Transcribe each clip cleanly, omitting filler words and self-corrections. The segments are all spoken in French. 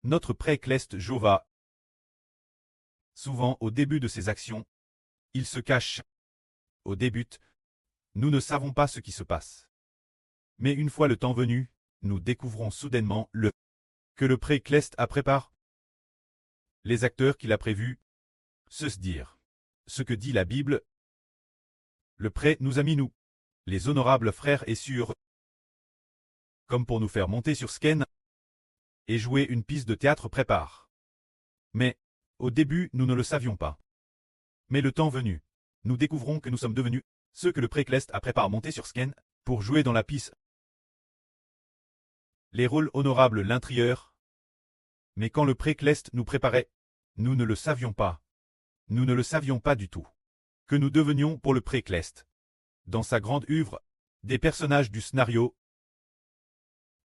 Notre pré-Cleste Jova. Souvent, au début de ses actions, il se cache. Au début, nous ne savons pas ce qui se passe. Mais une fois le temps venu, nous découvrons soudainement que le pré-Cleste a préparé. Les acteurs qu'il a prévus, se dire. Ce que dit la Bible. Le pré nous a mis nous, les honorables frères et sûrs, comme pour nous faire monter sur scène et jouer une pièce de théâtre prépare. Mais, au début, nous ne le savions pas. Mais le temps venu, nous découvrons que nous sommes devenus ceux que le pré-Cleste a préparé monter sur scène pour jouer dans la pièce. Les rôles honorables l'intrieur. Mais quand le pré-Cleste nous préparait, nous ne le savions pas. Nous ne le savions pas du tout. Que nous devenions pour le pré-Cleste. Dans sa grande œuvre, des personnages du scénario.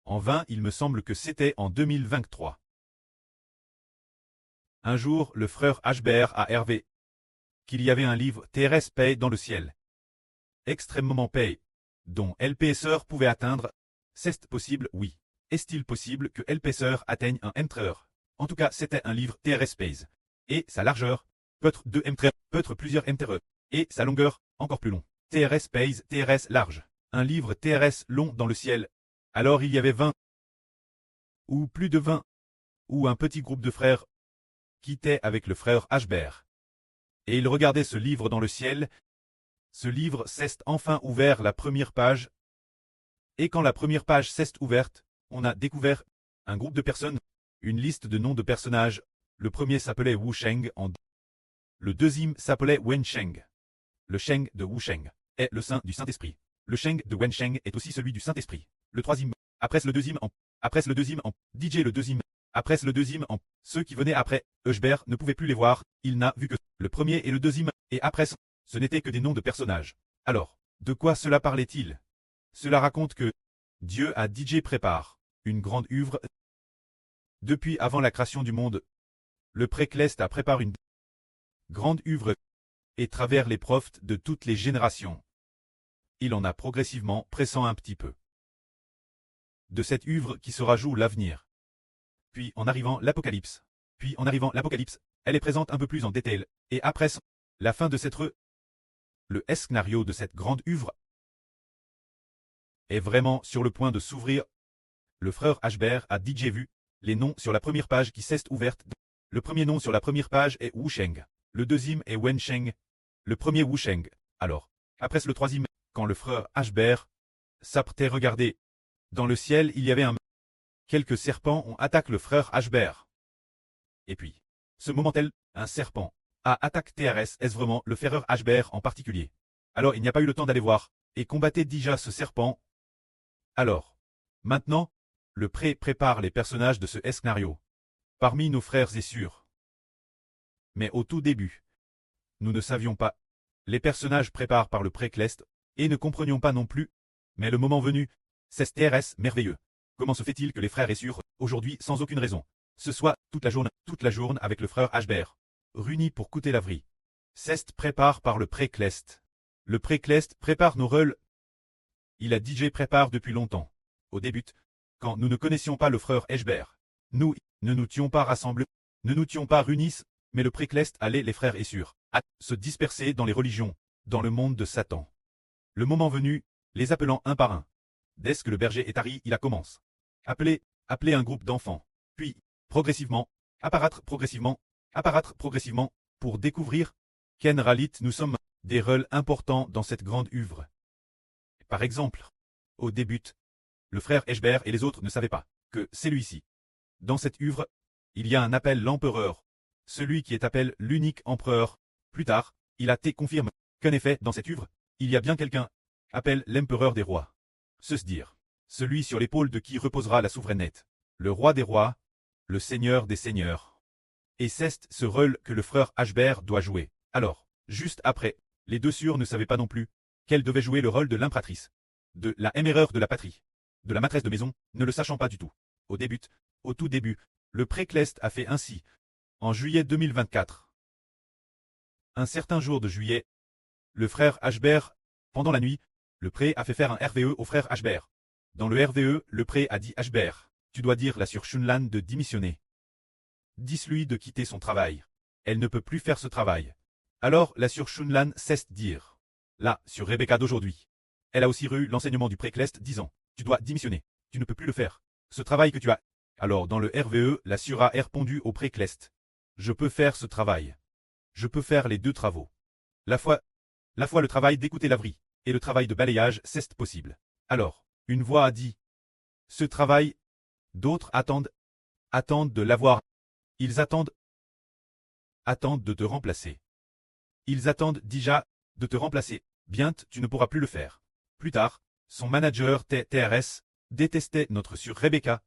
En vain, il me semble que c'était en 2023. Un jour, le frère Ashbert a Hervé qu'il y avait un livre TRS paix dans le ciel. Extrêmement paix, dont l'épaisseur pouvait atteindre. C'est possible, oui. Est-il possible que l'épaisseur atteigne un m. En tout cas, c'était un livre TRS paix. Et sa largeur, peut-être 2 m, peut-être plusieurs m. Et sa longueur, encore plus long. TRS paix, TRS large. Un livre TRS long dans le ciel. Alors il y avait 20, ou plus de 20, ou un petit groupe de frères, qui était avec le frère Ashbert. Et ils regardaient ce livre dans le ciel. Ce livre s'est enfin ouvert la première page. Et quand la première page s'est ouverte, on a découvert un groupe de personnes, une liste de noms de personnages. Le premier s'appelait Wu Sheng, le deuxième s'appelait Wen Sheng. Le Sheng de Wu Sheng est le saint du Saint-Esprit. Le Sheng de Wen Sheng est aussi celui du Saint-Esprit. Le troisième, après le deuxième DJ le deuxième, après le deuxième ceux qui venaient après, Ashbert ne pouvait plus les voir, il n'a vu que le premier et le deuxième, et après, ce n'étaient que des noms de personnages. Alors, de quoi cela parlait-il? Cela raconte que Dieu a DJ prépare une grande œuvre. Depuis avant la création du monde, le pré-Cleste a préparé une grande œuvre, et travers les profs de toutes les générations. Il en a progressivement pressant un petit peu de cette œuvre qui sera joue l'avenir. Puis en arrivant l'Apocalypse. Elle est présente un peu plus en détail, et après la fin de cette le scénario de cette grande œuvre est vraiment sur le point de s'ouvrir. Le frère Ashbert a DJ vu les noms sur la première page qui s'est ouverte. Le premier nom sur la première page est Wu Sheng. Le deuxième est Wen Sheng. Le premier Wu Sheng. Alors, après le troisième, quand le frère Ashbert s'apprêtait regarder, dans le ciel il y avait quelques serpents ont attaqué le frère Ashbert. Et puis, ce moment-là, un serpent a attaqué TRS. Est-ce vraiment le frère Ashbert en particulier? Alors il n'y a pas eu le temps d'aller voir, et combattait déjà ce serpent. Alors, maintenant, le pré prépare les personnages de ce scénario. Parmi nos frères et sûrs. Mais au tout début, nous ne savions pas. Les personnages préparés par le pré-Cleste, et ne comprenions pas non plus. Mais le moment venu, c'est TRS merveilleux. Comment se fait-il que les frères et sûrs, aujourd'hui sans aucune raison, ce soit toute la journée avec le frère Ashbert, réunis pour coûter la vie. C'est prépare par le pré-Cleste. Le pré-Cleste prépare nos rôles. Il a DJ prépare depuis longtemps. Au début, quand nous ne connaissions pas le frère Ashbert, nous ne nous étions pas rassemblés, ne nous étions pas réunis, mais le pré-Cleste allait les frères et sûrs à se disperser dans les religions, dans le monde de Satan. Le moment venu, les appelant un par un. Dès que le berger est arrivé, il a commencé. Appeler un groupe d'enfants, puis, progressivement, apparaître progressivement, pour découvrir qu'en réalité nous sommes des rôles importants dans cette grande œuvre. Par exemple, au début, le frère Ashbert et les autres ne savaient pas que celui-ci. Dans cette œuvre, il y a un appel l'empereur, celui qui est appelé l'unique empereur. Plus tard, il a été confirmé qu'en effet, dans cette œuvre, il y a bien quelqu'un, appelle l'empereur des rois. Se dire, celui sur l'épaule de qui reposera la souveraineté, le roi des rois, le seigneur des seigneurs. Et c'est ce rôle que le frère Ashbert doit jouer. Alors, juste après, les deux sœurs ne savaient pas non plus qu'elle devait jouer le rôle de l'impératrice, de la éméreur de la patrie, de la maîtresse de maison, ne le sachant pas du tout. Au tout début, le pré-Cleste a fait ainsi. En juillet 2024. Un certain jour de juillet, le frère Ashbert, pendant la nuit, le pré a fait faire un RVE au frère Ashbert. Dans le RVE, le pré a dit Ashbert, tu dois dire la sœur Shunlan de démissionner. Dis-lui de quitter son travail. Elle ne peut plus faire ce travail. Alors la sur Shunlan cesse dire. Là, sur Rebecca d'aujourd'hui. Elle a aussi eu l'enseignement du Préclest disant. Tu dois démissionner. Tu ne peux plus le faire. Ce travail que tu as. Alors dans le RVE, la sur a répondu au Préclest. Je peux faire ce travail. Je peux faire les deux travaux. La fois le travail d'écouter laverie et le travail de balayage c'est possible. Alors, une voix a dit. Ce travail, d'autres attendent de l'avoir. Ils attendent de te remplacer. Ils attendent déjà de te remplacer. Bien, tu ne pourras plus le faire. Plus tard, son manager TRS détestait notre sur Rebecca.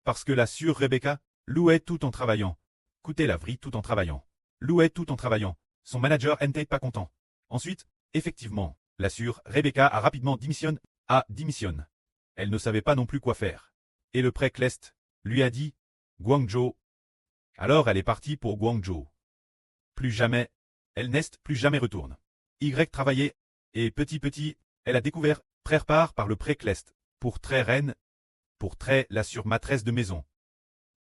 Parce que la sur Rebecca louait tout en travaillant. Coûtait laverie tout en travaillant. Louait tout en travaillant. Son manager n'était pas content. Ensuite, effectivement, la sur Rebecca a rapidement démissionné. Elle ne savait pas non plus quoi faire. Et le Préclest lui a dit Guangzhou. Alors elle est partie pour Guangzhou. Plus jamais, elle n'est plus jamais retourne. Y travaillait, et petit, elle a découvert, prépare par le Préclest, pour très reine, pour très la sur maîtresse de maison.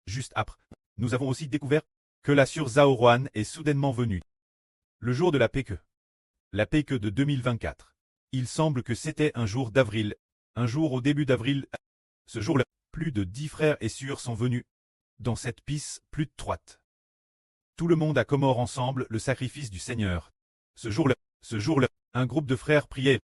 Juste après, nous avons aussi découvert que la sur Zhaoruan est soudainement venue. Le jour de la PQ. La PQ de 2024. Il semble que c'était un jour d'avril, un jour au début d'avril. Ce jour-là, plus de 10 frères et sœurs sont venus. Dans cette pisse plus étroite. Tout le monde a commémoré ensemble le sacrifice du Seigneur. Ce jour-là, un groupe de frères priait.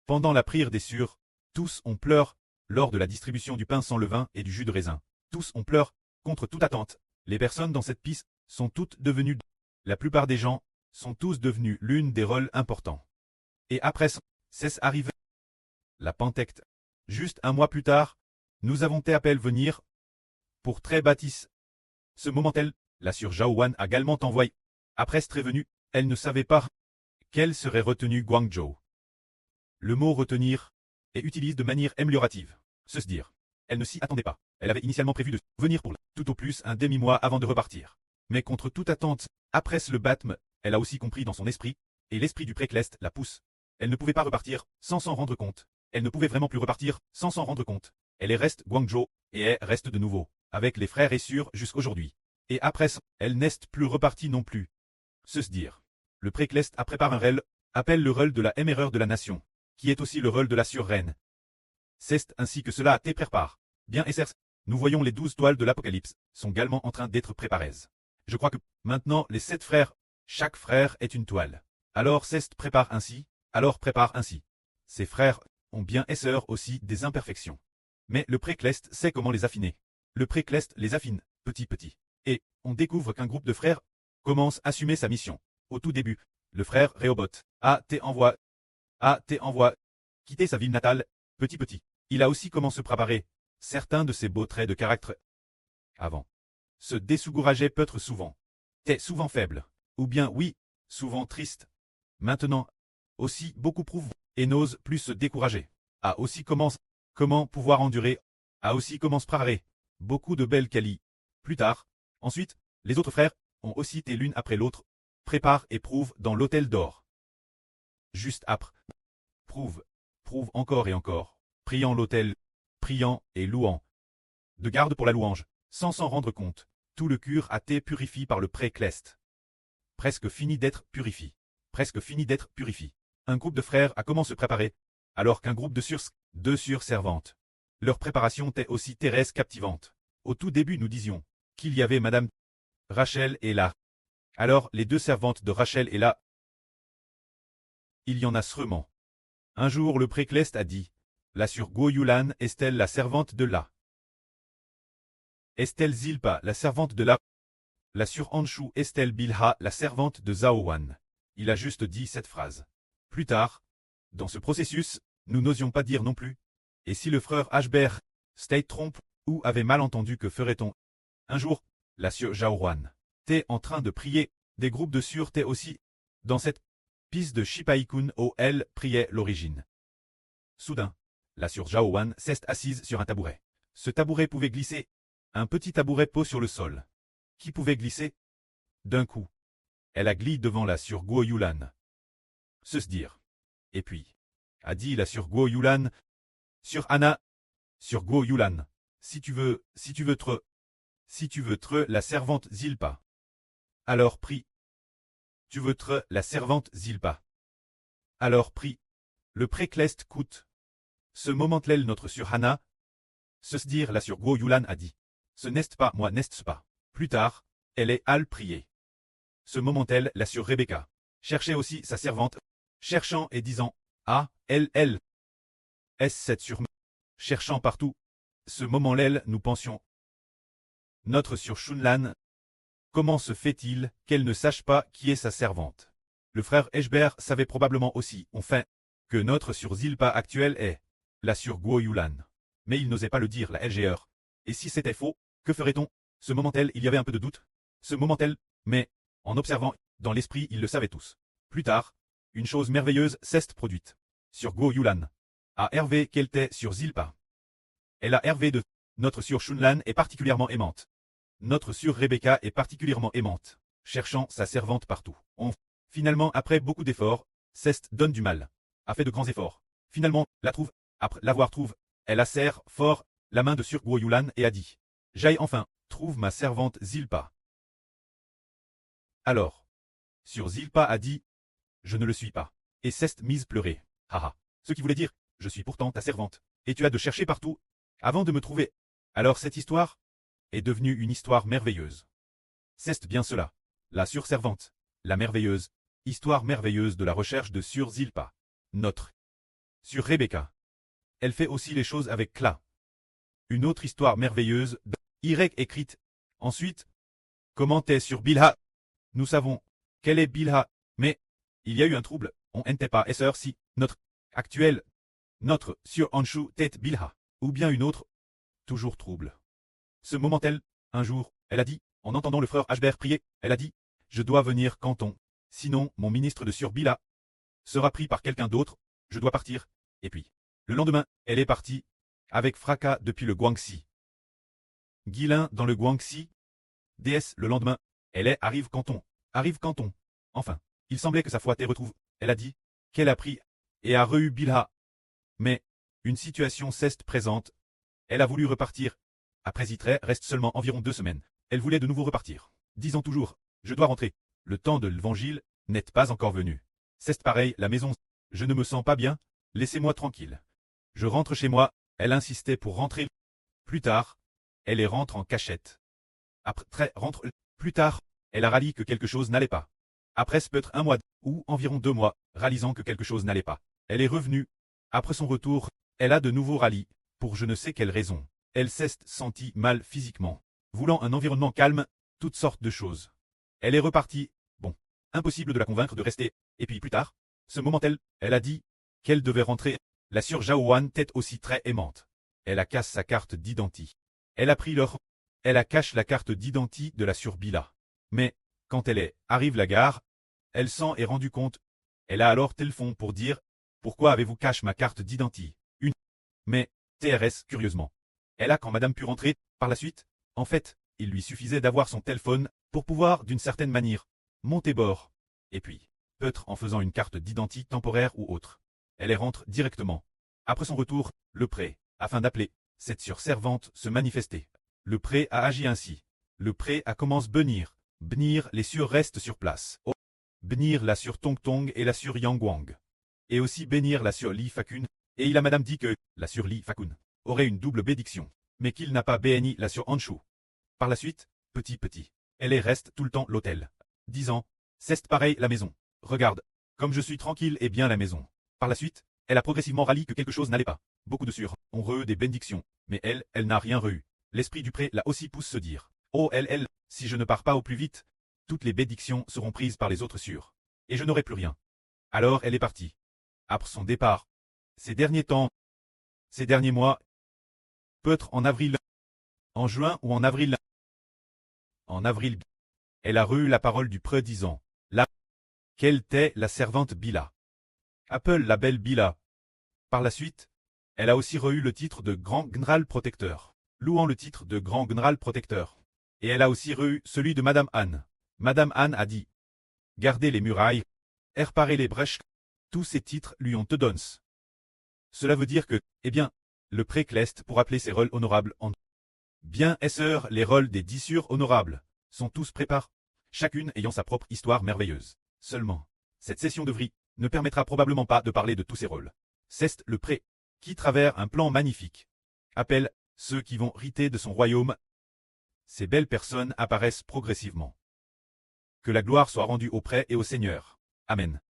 Pendant la prière des sœurs, tous ont pleuré, lors de la distribution du pain sans levain et du jus de raisin. Tous ont pleuré, contre toute attente. Les personnes dans cette piste sont toutes devenues. La plupart des gens sont tous devenus l'une des rôles importants. Et après, c'est arrivé. La Pentecôte. Juste un mois plus tard, nous avons été appelés venir pour très bâtisse. Ce moment-là, la sur Zhaoruan a également envoyé. Après être venue, elle ne savait pas qu'elle serait retenue Guangzhou. Le mot retenir est utilisé de manière améliorative. Se dire. Elle ne s'y attendait pas. Elle avait initialement prévu de venir pour tout au plus un demi-mois avant de repartir. Mais contre toute attente, après le baptême, elle a aussi compris dans son esprit, et l'esprit du Préclest la pousse. Elle ne pouvait pas repartir sans s'en rendre compte. Elle ne pouvait vraiment plus repartir sans s'en rendre compte. Elle est reste Guangzhou, et elle reste de nouveau, avec les frères et sœurs jusqu'aujourd'hui. Et après, elle n'est plus repartie non plus. Se dire. Le Préclest a préparé un rôle, appelle le rôle de la éméreur de la nation, qui est aussi le rôle de la sur-reine. C'est ainsi que cela a été préparé. Bien et certes, nous voyons les 12 toiles de l'Apocalypse, sont également en train d'être préparées. Je crois que, maintenant, les 7 frères, chaque frère est une toile. Alors Cest prépare ainsi, alors prépare ainsi. Ces frères ont bien et sœurs aussi des imperfections. Mais le Préclest sait comment les affiner. Le Préclest les affine, petit. Et, on découvre qu'un groupe de frères commence à assumer sa mission. Au tout début, le frère Rehoboth a été envoyé quitter sa ville natale, petit. Il a aussi commencé à préparer certains de ses beaux traits de caractère. Avant. Se désougurager peut être souvent. T'es souvent faible. Ou bien oui, souvent triste. Maintenant, aussi beaucoup prouvent et n'ose plus se décourager. A aussi comment pouvoir endurer. A aussi commence préparer beaucoup de belles qualités. Plus tard, ensuite, les autres frères ont aussi été l'une après l'autre, prépare et prouve dans l'hôtel d'or. Juste après, prouve encore et encore, priant l'autel, priant et louant. De garde pour la louange, sans s'en rendre compte, tout le cœur a été purifié par le Préclest. Presque fini d'être purifié. Un groupe de frères a commencé à se préparer, alors qu'un groupe de deux servantes. Leur préparation était aussi terrestre captivante. Au tout début nous disions qu'il y avait Madame Rachel est là. Alors les 2 servantes de Rachel est là. Il y en a sûrement. Un jour le Préclest a dit, la sur Guo-Yulan est-elle la servante de là? Est-elle Zilpa la servante de là? La sur Anshu est-elle Bilha la servante de Zhaoruan? Il a juste dit cette phrase. Plus tard, dans ce processus, nous n'osions pas dire non plus. Et si le frère Ashber s'était trompe ou avait mal entendu, que ferait-on? Un jour, la sur Zhaoruan t'es en train de prier, des groupes de sûreté aussi. Dans cette piste de Shipaikun où elle priait l'origine. Soudain, la sur Zhaoruan s'est assise sur un tabouret. Ce tabouret pouvait glisser. Un petit tabouret posé sur le sol. Qui pouvait glisser? D'un coup, elle a glissé devant la sur Guo-Yulan. Se dire. Et puis, a dit la sur Guo-Yulan. Sur Anna. Sur Guo-Yulan. Si tu veux Si tu veux tre la servante Zilpa. Alors prie. Tu veux tre la servante Zilpa. Alors prie. Le précleste coûte. Ce moment-là notre sur Hana. Ce se dire la sur Guo Yulan a dit. Ce n'est pas moi n'est-ce pas. Plus tard, elle est al prier. Ce moment-elle la sur Rebecca. Cherchait aussi sa servante. Cherchant et disant. Ah, elle. Est-ce cette sur cherchant partout. Ce moment-là nous pensions. Notre sur Shunlan. Comment se fait-il qu'elle ne sache pas qui est sa servante? Le frère Eshber savait probablement aussi, enfin, que notre sur Zilpa actuelle est la sur Guo Yulan. Mais il n'osait pas le dire, la LGR. Et si c'était faux, que ferait-on? Ce moment-là, il y avait un peu de doute. Ce moment-là, mais, en observant, dans l'esprit, ils le savaient tous. Plus tard, une chose merveilleuse s'est produite. Sur Guo Yulan. À Hervé qu'elle était sur Zilpa. Elle a Hervé de. Notre sur Shunlan est particulièrement aimante. Notre sur Rebecca est particulièrement aimante. Cherchant sa servante partout. Finalement, après beaucoup d'efforts, Cest donne du mal. A fait de grands efforts. Finalement, la trouve. Après l'avoir trouve, elle a serre fort la main de sur Guo Yulan et a dit. J'aille enfin, trouve ma servante Zilpa. Alors, sur Zilpa a dit. Je ne le suis pas. Et Cest mise pleurer. Haha. Ce qui voulait dire, je suis pourtant ta servante. Et tu as de chercher partout, avant de me trouver. Alors cette histoire est devenue une histoire merveilleuse. C'est bien cela. La surservante. La merveilleuse. Histoire merveilleuse de la recherche de sur Zilpa. Notre. Sur Rebecca. Elle fait aussi les choses avec Kla. Une autre histoire merveilleuse, Y écrite. Ensuite, comment est sur Bilha? Nous savons quel est Bilha, mais il y a eu un trouble, on n'était pas sœur si, notre, actuel, notre, sur Anshu tête Bilha, ou bien une autre, toujours trouble. Ce moment-elle, un jour, elle a dit, en entendant le frère Ashber prier, elle a dit, je dois venir Canton, sinon mon ministre de sur Bilha sera pris par quelqu'un d'autre, je dois partir, et puis, le lendemain, elle est partie, avec fracas depuis le Guangxi. Guilin dans le Guangxi, DS le lendemain, arrive Canton, enfin. Il semblait que sa foi te retrouve. Elle a dit qu'elle a pris et a re-eu Bilha. Mais une situation s'est présente. Elle a voulu repartir. Après Zitre reste seulement environ 2 semaines. Elle voulait de nouveau repartir. Disant toujours, je dois rentrer. Le temps de l'évangile n'est pas encore venu. C'est pareil, la maison. Je ne me sens pas bien. Laissez-moi tranquille. Je rentre chez moi. Elle insistait pour rentrer. Plus tard, elle rentre en cachette. Après rentre. Plus tard, elle a rallié que quelque chose n'allait pas. Après peut-être 1 mois, ou environ 2 mois, réalisant que quelque chose n'allait pas. Elle est revenue. Après son retour, elle a de nouveau rallié, pour je ne sais quelle raison. Elle s'est sentie mal physiquement. Voulant un environnement calme, toutes sortes de choses. Elle est repartie. Bon, impossible de la convaincre de rester. Et puis plus tard, ce moment-là, elle a dit qu'elle devait rentrer. La sœur Zhaowan tête aussi très aimante. Elle a casse sa carte d'identité. Elle a pris leur. Elle a cache la carte d'identité de la sœur Bila. Mais, quand elle arrive la gare, elle s'en est rendue compte. Elle a alors téléphone pour dire « Pourquoi avez-vous caché ma carte d'identité ?» Mais, TRS, curieusement. Elle a quand madame pu rentrer, par la suite, en fait, il lui suffisait d'avoir son téléphone, pour pouvoir, d'une certaine manière, monter bord. Et puis, peut-être en faisant une carte d'identité temporaire ou autre. Elle rentre directement. Après son retour, le pré, afin d'appeler, cette surservante se manifester. Le pré a agi ainsi. Le pré a commencé venir. Bnir les sur restent sur place. Oh. Bénir la sur Tong Tong et la sur Yangguang. Et aussi bénir la sur Li Fakun. Et il a madame dit que la sur Li Fakun aurait une double bédiction, mais qu'il n'a pas béni la sur Anshu. Par la suite, petit, elle reste tout le temps l'hôtel. Disant, c'est pareil la maison. Regarde, comme je suis tranquille et bien la maison. Par la suite, elle a progressivement rallié que quelque chose n'allait pas. Beaucoup de sur ont re des bénédictions, mais elle n'a rien re-eu. L'esprit du pré l'a aussi pousse se dire. Oh si je ne pars pas au plus vite, toutes les bénédictions seront prises par les autres sûrs. Et je n'aurai plus rien. Alors elle est partie. Après son départ, ces derniers temps, ces derniers mois, peut-être en avril, en juin ou en avril, elle a re-eu la parole du preux disant, là, qu'elle était la servante Bila. Appelle la belle Bila. Par la suite, elle a aussi re-eu le titre de Grand Général Protecteur, louant le titre de Grand Général Protecteur. Et elle a aussi re-eu celui de Madame Anne. Madame Anne a dit, gardez les murailles, réparez les brèches, tous ces titres lui ont te donné. Cela veut dire que, eh bien, le précleste pour appeler ses rôles honorables en Bien, sœurs, les rôles des 10 sures honorables sont tous préparés, chacune ayant sa propre histoire merveilleuse. Seulement, cette session de vrille ne permettra probablement pas de parler de tous ces rôles. C'est le pré, qui travers un plan magnifique, appelle ceux qui vont hériter de son royaume. Ces belles personnes apparaissent progressivement. Que la gloire soit rendue au pré et au Seigneur. Amen.